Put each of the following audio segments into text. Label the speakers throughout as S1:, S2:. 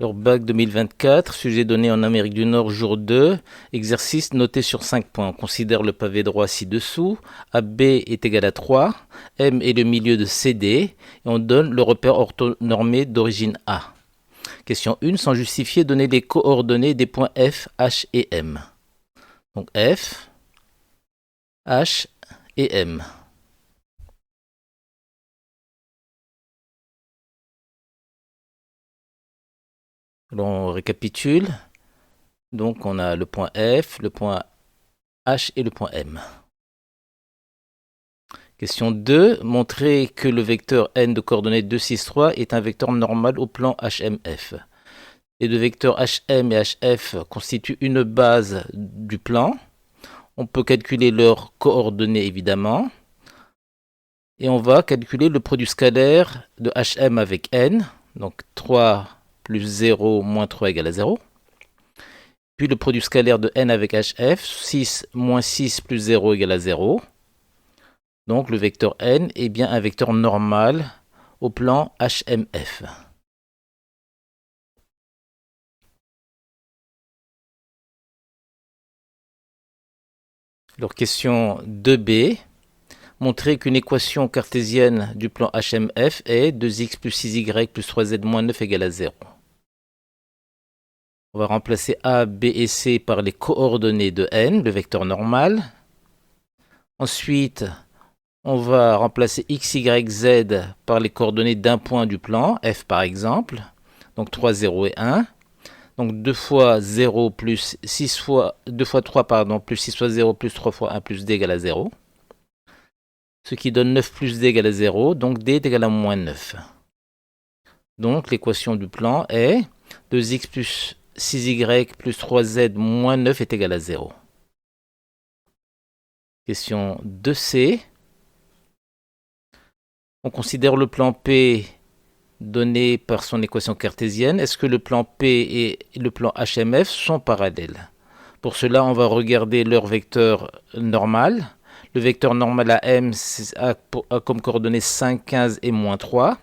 S1: Alors, bac 2024, sujet donné en Amérique du Nord, jour 2, exercice noté sur 5 points. On considère le pavé droit ci-dessous, AB est égal à 3, M est le milieu de CD, et on donne le repère orthonormé d'origine A. Question 1, sans justifier, donner les coordonnées des points F, H et M. Donc F, H et M. Alors on récapitule. Donc on a le point F, le point H et le point M. Question 2. Montrer que le vecteur n de coordonnées 2, 6, 3 est un vecteur normal au plan HMF. Les deux vecteurs HM et HF constituent une base du plan. On peut calculer leurs coordonnées évidemment. Et on va calculer le produit scalaire de HM avec n. Donc 3 plus 0 moins 3 égale à 0. Puis le produit scalaire de n avec HF, 6 moins 6 plus 0 égale à 0. Donc le vecteur n est bien un vecteur normal au plan HMF. Alors question 2b. Montrer qu'une équation cartésienne du plan HMF est 2x plus 6y plus 3z moins 9 égale à 0. On va remplacer A, B et C par les coordonnées de n, le vecteur normal. Ensuite, on va remplacer x, y, z par les coordonnées d'un point du plan, f par exemple. Donc 3, 0 et 1. Donc 2 fois 0 plus 6 fois 2 fois 3 pardon, plus 6 fois 0 plus 3 fois 1 plus d égale à 0. Ce qui donne 9 plus d égale à 0, donc d est égal à moins 9. Donc l'équation du plan est 2x plus 6y plus 3z moins 9 est égal à 0. Question 2c. On considère le plan P donné par son équation cartésienne. Est-ce que le plan P et le plan HMF sont parallèles? Pour cela, on va regarder leur vecteur normal. Le vecteur normal à M a comme coordonnées 5, 15 et moins 3.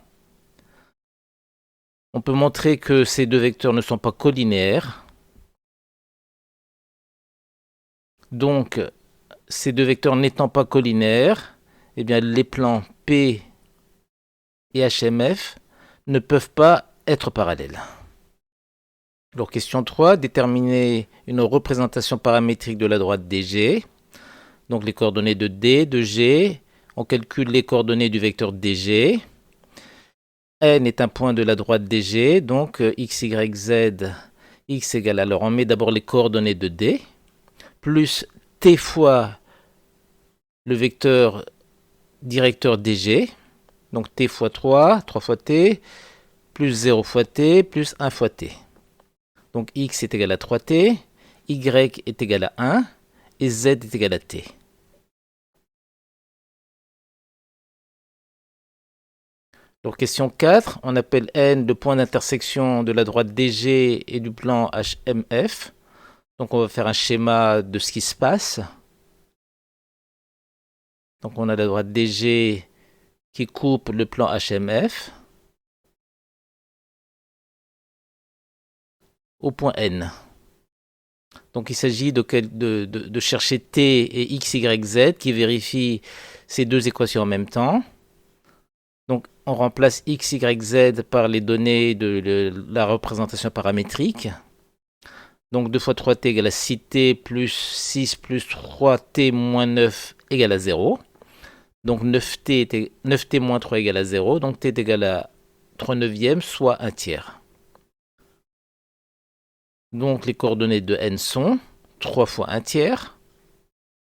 S1: On peut montrer que ces deux vecteurs ne sont pas colinéaires. Donc, ces deux vecteurs n'étant pas colinéaires, eh bien, les plans P et HMF ne peuvent pas être parallèles. Alors, question 3, déterminer une représentation paramétrique de la droite DG. Donc, les coordonnées de D, de G. On calcule les coordonnées du vecteur DG. N est un point de la droite DG, donc x, y, z, x égale, alors on met d'abord les coordonnées de D, plus t fois le vecteur directeur DG, donc t fois 3, 3 fois t, plus 0 fois t, plus 1 fois t. Donc x est égal à 3t, y est égal à 1, et z est égal à t. Alors question 4, on appelle n le point d'intersection de la droite DG et du plan HMF. Donc on va faire un schéma de ce qui se passe. Donc on a la droite DG qui coupe le plan HMF au point N. Donc il s'agit de chercher T et X, Y, Z qui vérifient ces deux équations en même temps. Donc on remplace X, Y, Z par les données de la représentation paramétrique. Donc 2 fois 3t égale à 6t plus 6 plus 3t moins 9 égale à 0. Donc 9t moins 3 égale à 0. Donc t est égal à 3 neuvièmes, soit 1 tiers. Donc les coordonnées de n sont 3 fois 1 tiers,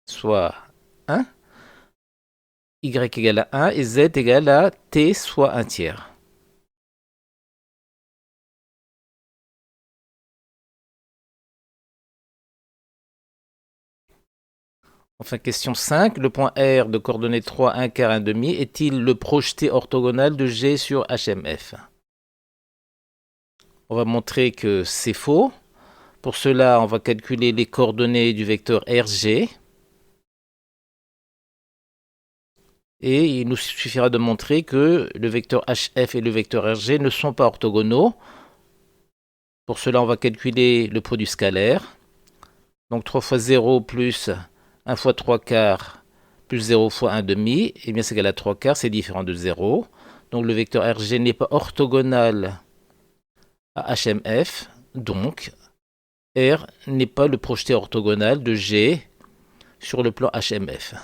S1: soit 1. Y égale à 1 et z égale à t, soit 1 tiers. Enfin, question 5. Le point R de coordonnées 3, 1 quart, 1 demi est-il le projeté orthogonal de G sur HMF? On va montrer que c'est faux. Pour cela, on va calculer les coordonnées du vecteur RG. Et il nous suffira de montrer que le vecteur HF et le vecteur RG ne sont pas orthogonaux. Pour cela, on va calculer le produit scalaire. Donc 3 fois 0 plus 1 fois 3 quarts plus 0 fois 1 demi, eh bien c'est égal à 3 quarts, c'est différent de 0. Donc le vecteur RG n'est pas orthogonal à HMF, donc R n'est pas le projeté orthogonal de G sur le plan HMF.